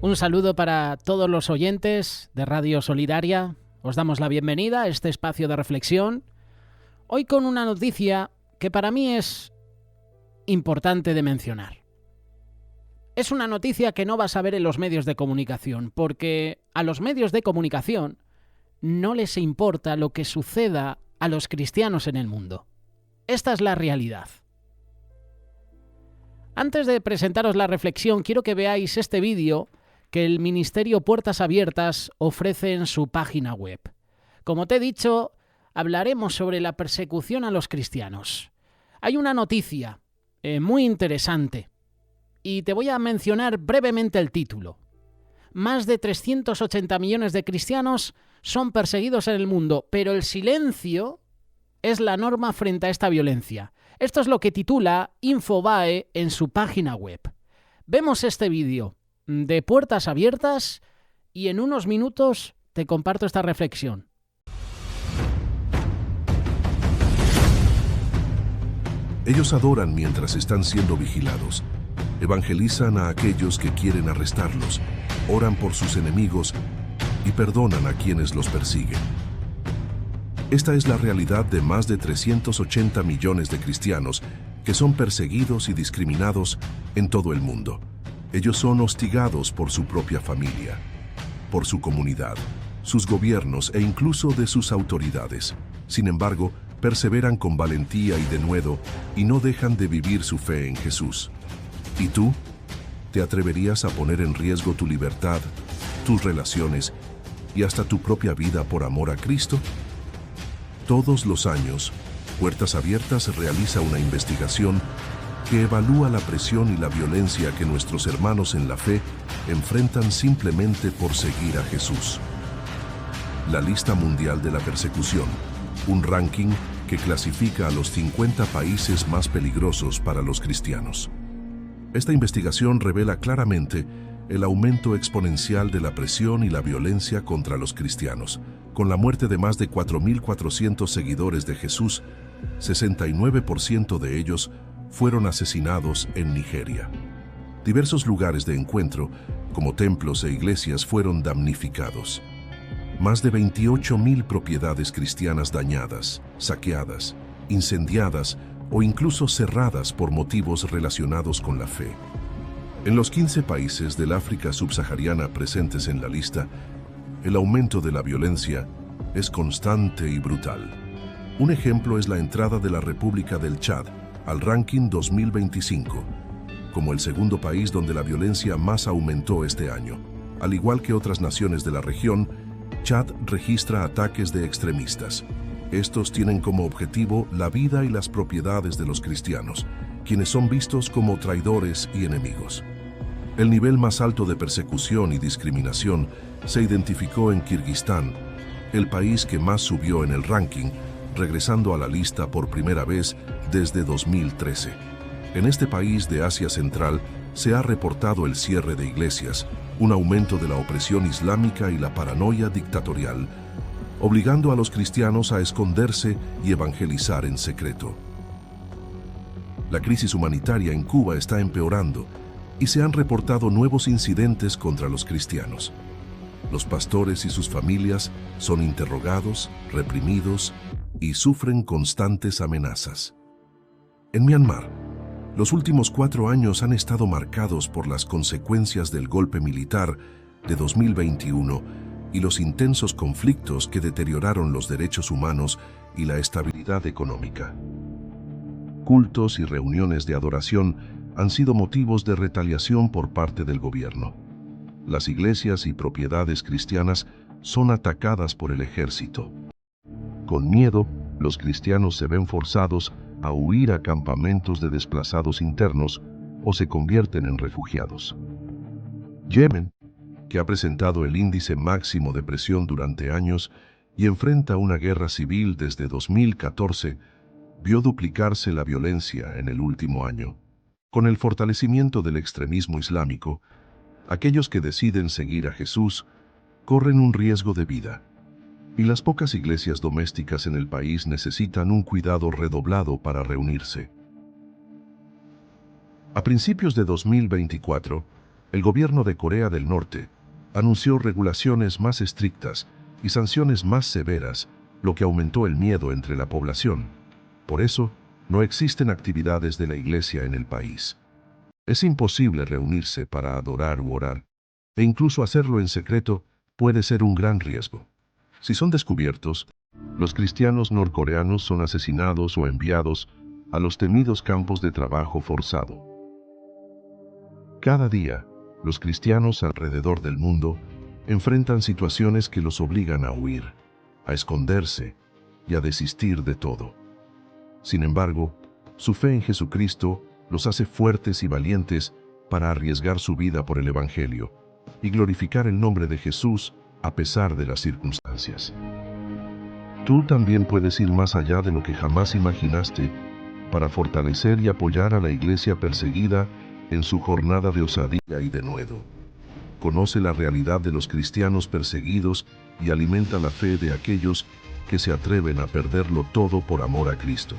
Un saludo para todos los oyentes de Radio Solidaria. Os damos la bienvenida a este espacio de reflexión. Hoy con una noticia que para mí es importante de mencionar. Es una noticia que no vas a ver en los medios de comunicación, porque a los medios de comunicación no les importa lo que suceda a los cristianos en el mundo. Esta es la realidad. Antes de presentaros la reflexión, quiero que veáis este vídeo que el Ministerio Puertas Abiertas ofrece en su página web. Como te he dicho, hablaremos sobre la persecución a los cristianos. Hay una noticia muy interesante y te voy a mencionar brevemente el título. Más de 380 millones de cristianos son perseguidos en el mundo, pero el silencio es la norma frente a esta violencia. Esto es lo que titula Infobae en su página web. Vemos este vídeo de Puertas Abiertas y en unos minutos te comparto esta reflexión. Ellos adoran mientras están siendo vigilados, evangelizan a aquellos que quieren arrestarlos, oran por sus enemigos y perdonan a quienes los persiguen. Esta es la realidad de más de 380 millones de cristianos que son perseguidos y discriminados en todo el mundo. Ellos son hostigados por su propia familia, por su comunidad, sus gobiernos e incluso de sus autoridades. Sin embargo, perseveran con valentía y denuedo y no dejan de vivir su fe en Jesús. ¿Y tú? ¿Te atreverías a poner en riesgo tu libertad, tus relaciones y hasta tu propia vida por amor a Cristo? Todos los años, Puertas Abiertas realiza una investigación que evalúa la presión y la violencia que nuestros hermanos en la fe enfrentan simplemente por seguir a Jesús. La lista mundial de la persecución, un ranking que clasifica a los 50 países más peligrosos para los cristianos. Esta investigación revela claramente el aumento exponencial de la presión y la violencia contra los cristianos. Con la muerte de más de 4.400 seguidores de Jesús, 69% de ellos fueron asesinados en Nigeria. Diversos lugares de encuentro, como templos e iglesias, fueron damnificados. Más de 28.000 propiedades cristianas dañadas, saqueadas, incendiadas o incluso cerradas por motivos relacionados con la fe. En los 15 países del África subsahariana presentes en la lista, el aumento de la violencia es constante y brutal. Un ejemplo es la entrada de la República del Chad al ranking 2025, como el segundo país donde la violencia más aumentó este año. Al igual que otras naciones de la región, Chad registra ataques de extremistas. Estos tienen como objetivo la vida y las propiedades de los cristianos, quienes son vistos como traidores y enemigos. El nivel más alto de persecución y discriminación se identificó en Kirguistán, el país que más subió en el ranking, regresando a la lista por primera vez desde 2013. En este país de Asia Central se ha reportado el cierre de iglesias, un aumento de la opresión islámica y la paranoia dictatorial, obligando a los cristianos a esconderse y evangelizar en secreto. La crisis humanitaria en Cuba está empeorando y se han reportado nuevos incidentes contra los cristianos. Los pastores y sus familias son interrogados, reprimidos y sufren constantes amenazas. En Myanmar, los últimos 4 años han estado marcados por las consecuencias del golpe militar de 2021 y los intensos conflictos que deterioraron los derechos humanos y la estabilidad económica. Cultos y reuniones de adoración han sido motivos de retaliación por parte del gobierno. Las iglesias y propiedades cristianas son atacadas por el ejército. Con miedo, los cristianos se ven forzados a huir a campamentos de desplazados internos o se convierten en refugiados. Yemen, que ha presentado el índice máximo de presión durante años y enfrenta una guerra civil desde 2014, vio duplicarse la violencia en el último año. Con el fortalecimiento del extremismo islámico, aquellos que deciden seguir a Jesús corren un riesgo de vida. Y las pocas iglesias domésticas en el país necesitan un cuidado redoblado para reunirse. A principios de 2024, El gobierno de Corea del Norte anunció regulaciones más estrictas y sanciones más severas, lo que aumentó el miedo entre la población. Por eso, no existen actividades de la iglesia en el país. Es imposible reunirse para adorar u orar, e incluso hacerlo en secreto puede ser un gran riesgo. Si son descubiertos, los cristianos norcoreanos son asesinados o enviados a los temidos campos de trabajo forzado. Cada día, los cristianos alrededor del mundo enfrentan situaciones que los obligan a huir, a esconderse y a desistir de todo. Sin embargo, su fe en Jesucristo los hace fuertes y valientes para arriesgar su vida por el Evangelio y glorificar el nombre de Jesús a pesar de las circunstancias. Tú también puedes ir más allá de lo que jamás imaginaste para fortalecer y apoyar a la iglesia perseguida en su jornada de osadía y denuedo. Conoce la realidad de los cristianos perseguidos y alimenta la fe de aquellos que se atreven a perderlo todo por amor a Cristo.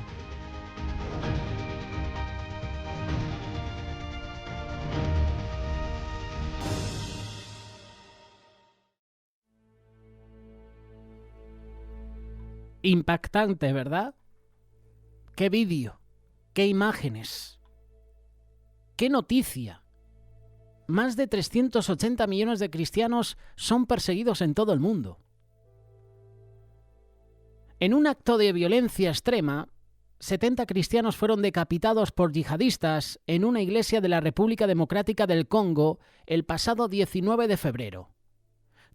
Impactante, ¿verdad? ¡Qué vídeo! ¡Qué imágenes! ¡Qué noticia! Más de 380 millones de cristianos son perseguidos en todo el mundo. En un acto de violencia extrema, 70 cristianos fueron decapitados por yihadistas en una iglesia de la República Democrática del Congo el pasado 19 de febrero.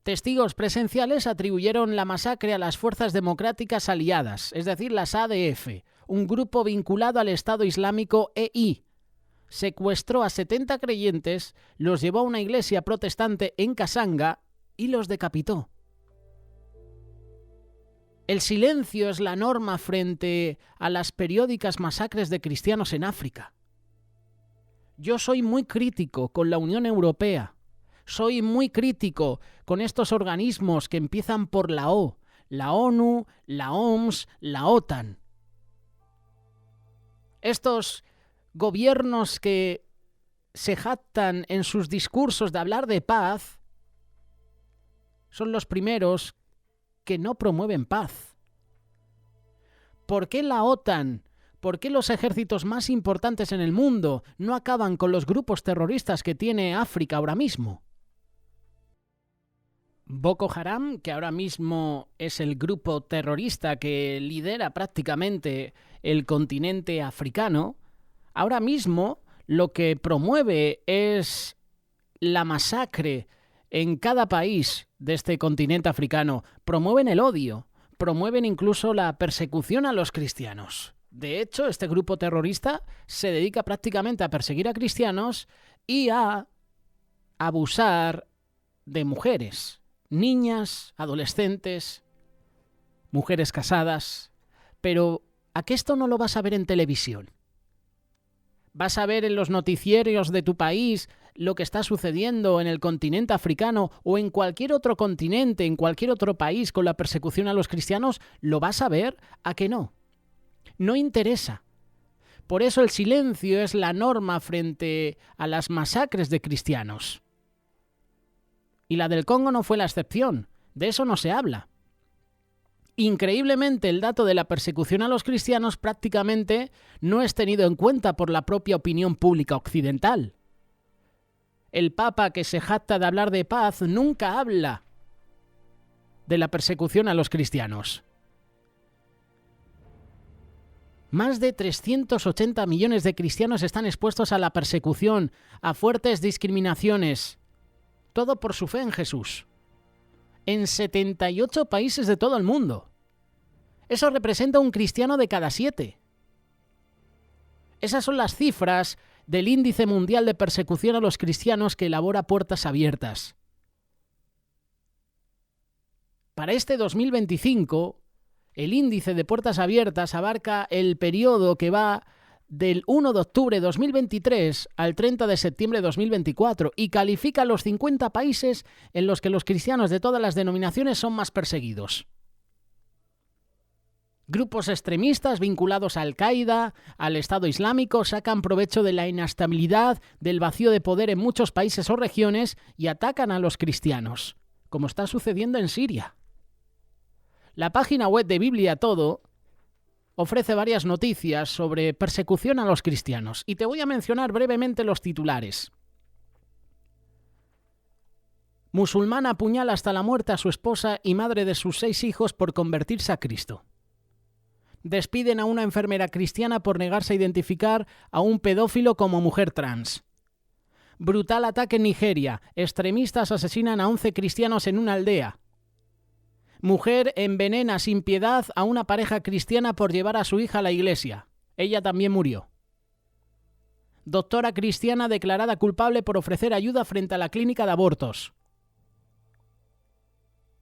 Testigos presenciales atribuyeron la masacre a las fuerzas democráticas aliadas, es decir, las ADF, un grupo vinculado al Estado Islámico EI. Secuestró a 70 creyentes, los llevó a una iglesia protestante en Kasanga y los decapitó. El silencio es la norma frente a las periódicas masacres de cristianos en África. Yo soy muy crítico con la Unión Europea. Soy muy crítico con estos organismos que empiezan por la O, la ONU, la OMS, la OTAN. Estos gobiernos que se jactan en sus discursos de hablar de paz son los primeros que no promueven paz. ¿Por qué la OTAN? ¿Por qué los ejércitos más importantes en el mundo no acaban con los grupos terroristas que tiene África ahora mismo? Boko Haram, que ahora mismo es el grupo terrorista que lidera prácticamente el continente africano, ahora mismo lo que promueve es la masacre en cada país de este continente africano. Promueven el odio, promueven incluso la persecución a los cristianos. De hecho, este grupo terrorista se dedica prácticamente a perseguir a cristianos y a abusar de mujeres. Niñas, adolescentes, mujeres casadas. Pero ¿a qué esto no lo vas a ver en televisión? ¿Vas a ver en los noticieros de tu país lo que está sucediendo en el continente africano o en cualquier otro continente, en cualquier otro país con la persecución a los cristianos? ¿Lo vas a ver? ¿A qué no? No interesa. Por eso el silencio es la norma frente a las masacres de cristianos. Y la del Congo no fue la excepción. De eso no se habla. Increíblemente, el dato de la persecución a los cristianos prácticamente no es tenido en cuenta por la propia opinión pública occidental. El Papa, que se jacta de hablar de paz, nunca habla de la persecución a los cristianos. Más de 380 millones de cristianos están expuestos a la persecución, a fuertes discriminaciones. Todo por su fe en Jesús. En 78 países de todo el mundo. Eso representa un cristiano de cada 7. Esas son las cifras del Índice Mundial de Persecución a los Cristianos que elabora Puertas Abiertas. Para este 2025, el índice de Puertas Abiertas abarca el periodo que va del 1 de octubre de 2023 al 30 de septiembre de 2024 y califica los 50 países en los que los cristianos de todas las denominaciones son más perseguidos. Grupos extremistas vinculados a Al-Qaeda, al Estado Islámico, sacan provecho de la inestabilidad, del vacío de poder en muchos países o regiones y atacan a los cristianos, como está sucediendo en Siria. La página web de Biblia Todo ofrece varias noticias sobre persecución a los cristianos y te voy a mencionar brevemente los titulares. Musulmana apuñala hasta la muerte a su esposa y madre de sus 6 hijos por convertirse a Cristo. Despiden a una enfermera cristiana por negarse a identificar a un pedófilo como mujer trans. Brutal ataque en Nigeria. Extremistas asesinan a 11 cristianos en una aldea. Mujer envenena sin piedad a una pareja cristiana por llevar a su hija a la iglesia. Ella también murió. Doctora cristiana declarada culpable por ofrecer ayuda frente a la clínica de abortos.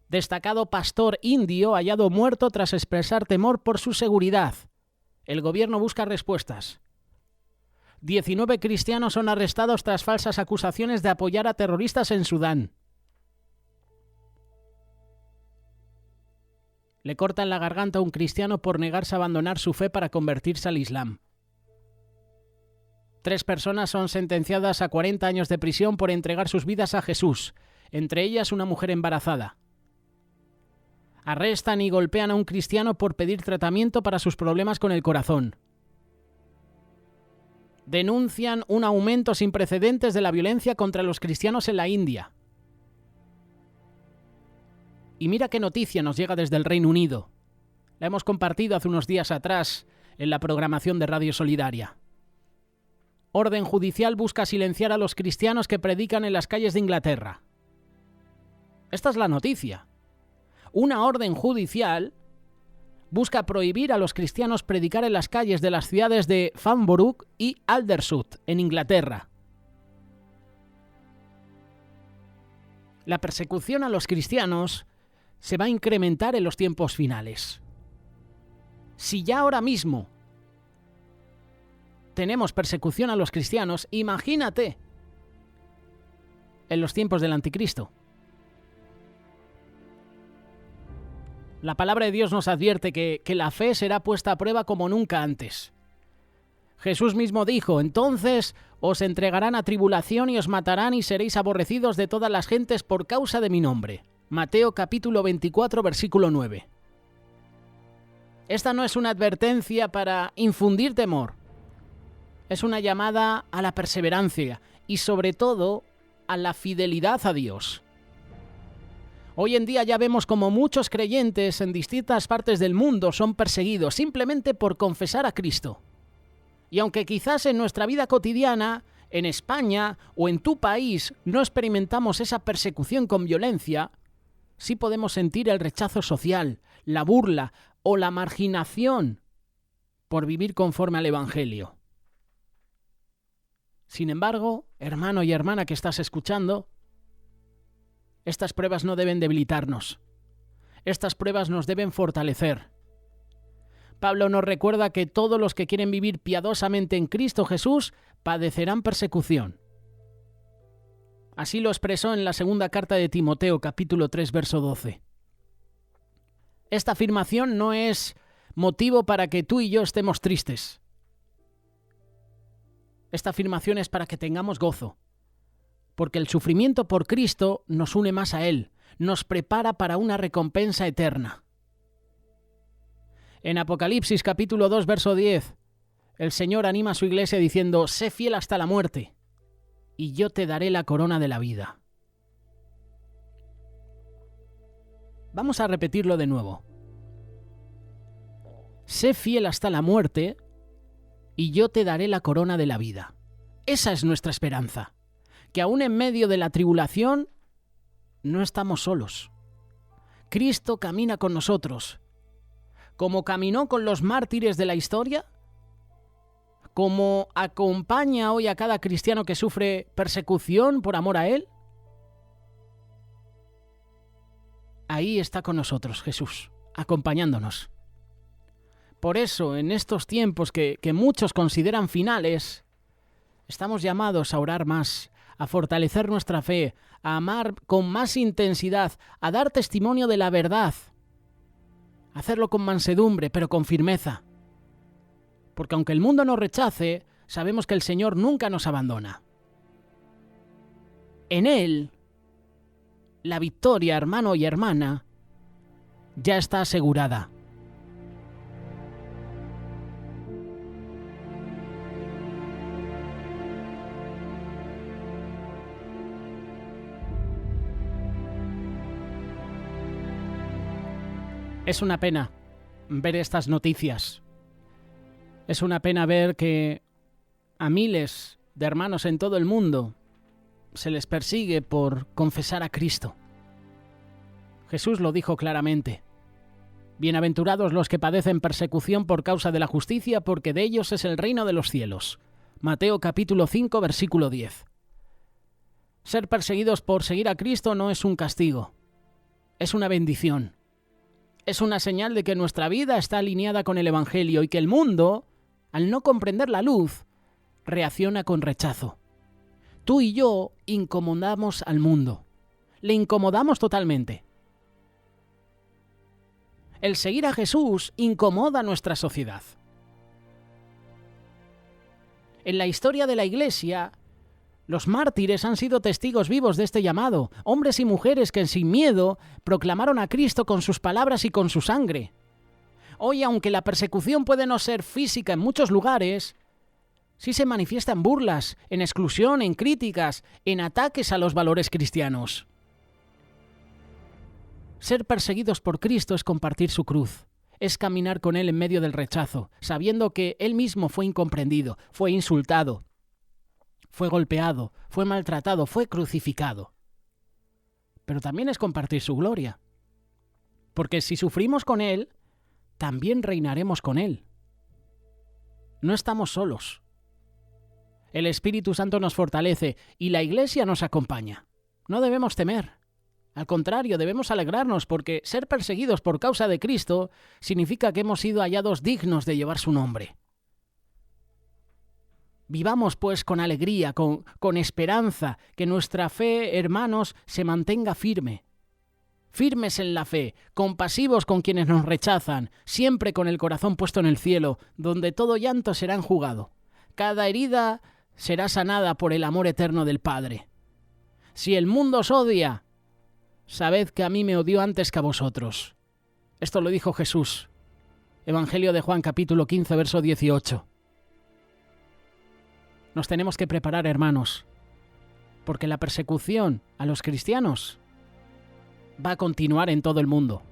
Destacado pastor indio hallado muerto tras expresar temor por su seguridad. El gobierno busca respuestas. 19 cristianos son arrestados tras falsas acusaciones de apoyar a terroristas en Sudán. Le cortan la garganta a un cristiano por negarse a abandonar su fe para convertirse al Islam. 3 personas son sentenciadas a 40 años de prisión por entregar sus vidas a Jesús, entre ellas una mujer embarazada. Arrestan y golpean a un cristiano por pedir tratamiento para sus problemas con el corazón. Denuncian un aumento sin precedentes de la violencia contra los cristianos en la India. Y mira qué noticia nos llega desde el Reino Unido. La hemos compartido hace unos días atrás en la programación de Radio Solidaria. Orden judicial busca silenciar a los cristianos que predican en las calles de Inglaterra. Esta es la noticia. Una orden judicial busca prohibir a los cristianos predicar en las calles de las ciudades de Farnborough y Aldershot, en Inglaterra. La persecución a los cristianos se va a incrementar en los tiempos finales. Si ya ahora mismo tenemos persecución a los cristianos, imagínate en los tiempos del Anticristo. La palabra de Dios nos advierte que la fe será puesta a prueba como nunca antes. Jesús mismo dijo: entonces os entregarán a tribulación y os matarán y seréis aborrecidos de todas las gentes por causa de mi nombre. Mateo capítulo 24, versículo 9. Esta no es una advertencia para infundir temor. Es una llamada a la perseverancia y sobre todo a la fidelidad a Dios. Hoy en día ya vemos como muchos creyentes en distintas partes del mundo son perseguidos simplemente por confesar a Cristo. Y aunque quizás en nuestra vida cotidiana, en España o en tu país no experimentamos esa persecución con violencia, sí podemos sentir el rechazo social, la burla o la marginación por vivir conforme al Evangelio. Sin embargo, hermano y hermana que estás escuchando, estas pruebas no deben debilitarnos. Estas pruebas nos deben fortalecer. Pablo nos recuerda que todos los que quieren vivir piadosamente en Cristo Jesús padecerán persecución. Así lo expresó en la segunda carta de Timoteo, capítulo 3, verso 12. Esta afirmación no es motivo para que tú y yo estemos tristes. Esta afirmación es para que tengamos gozo. Porque el sufrimiento por Cristo nos une más a Él, nos prepara para una recompensa eterna. En Apocalipsis capítulo 2, verso 10, el Señor anima a su iglesia diciendo: sé fiel hasta la muerte, y yo te daré la corona de la vida. Vamos a repetirlo de nuevo. Sé fiel hasta la muerte, y yo te daré la corona de la vida. Esa es nuestra esperanza. Que aún en medio de la tribulación no estamos solos. Cristo camina con nosotros, como caminó con los mártires de la historia, como acompaña hoy a cada cristiano que sufre persecución por amor a Él. Ahí está con nosotros Jesús, acompañándonos. Por eso, en estos tiempos que muchos consideran finales, estamos llamados a orar más, a fortalecer nuestra fe, a amar con más intensidad, a dar testimonio de la verdad, Hacerlo con mansedumbre, pero con firmeza. Porque aunque el mundo nos rechace, sabemos que el Señor nunca nos abandona. En Él, la victoria, hermano y hermana, ya está asegurada. Es una pena ver estas noticias. Es una pena ver que a miles de hermanos en todo el mundo se les persigue por confesar a Cristo. Jesús lo dijo claramente. Bienaventurados los que padecen persecución por causa de la justicia, porque de ellos es el reino de los cielos. Mateo capítulo 5, versículo 10. Ser perseguidos por seguir a Cristo no es un castigo, es una bendición. Es una señal de que nuestra vida está alineada con el Evangelio y que el mundo, al no comprender la luz, reacciona con rechazo. Tú y yo incomodamos al mundo. Le incomodamos totalmente. El seguir a Jesús incomoda a nuestra sociedad. En la historia de la Iglesia, los mártires han sido testigos vivos de este llamado, hombres y mujeres que sin miedo proclamaron a Cristo con sus palabras y con su sangre. Hoy, aunque la persecución puede no ser física en muchos lugares, sí se manifiesta en burlas, en exclusión, en críticas, en ataques a los valores cristianos. Ser perseguidos por Cristo es compartir su cruz, es caminar con Él en medio del rechazo, sabiendo que Él mismo fue incomprendido, fue insultado, fue golpeado, fue maltratado, fue crucificado. Pero también es compartir su gloria. Porque si sufrimos con Él, también reinaremos con Él. No estamos solos. El Espíritu Santo nos fortalece y la Iglesia nos acompaña. No debemos temer. Al contrario, debemos alegrarnos porque ser perseguidos por causa de Cristo significa que hemos sido hallados dignos de llevar su nombre. Vivamos pues con alegría, con esperanza, que nuestra fe, hermanos, se mantenga firme. Firmes en la fe, compasivos con quienes nos rechazan, siempre con el corazón puesto en el cielo, donde todo llanto será enjugado. Cada herida será sanada por el amor eterno del Padre. Si el mundo os odia, sabed que a mí me odió antes que a vosotros. Esto lo dijo Jesús. Evangelio de Juan capítulo 15, verso 18. Nos tenemos que preparar, hermanos, porque la persecución a los cristianos va a continuar en todo el mundo.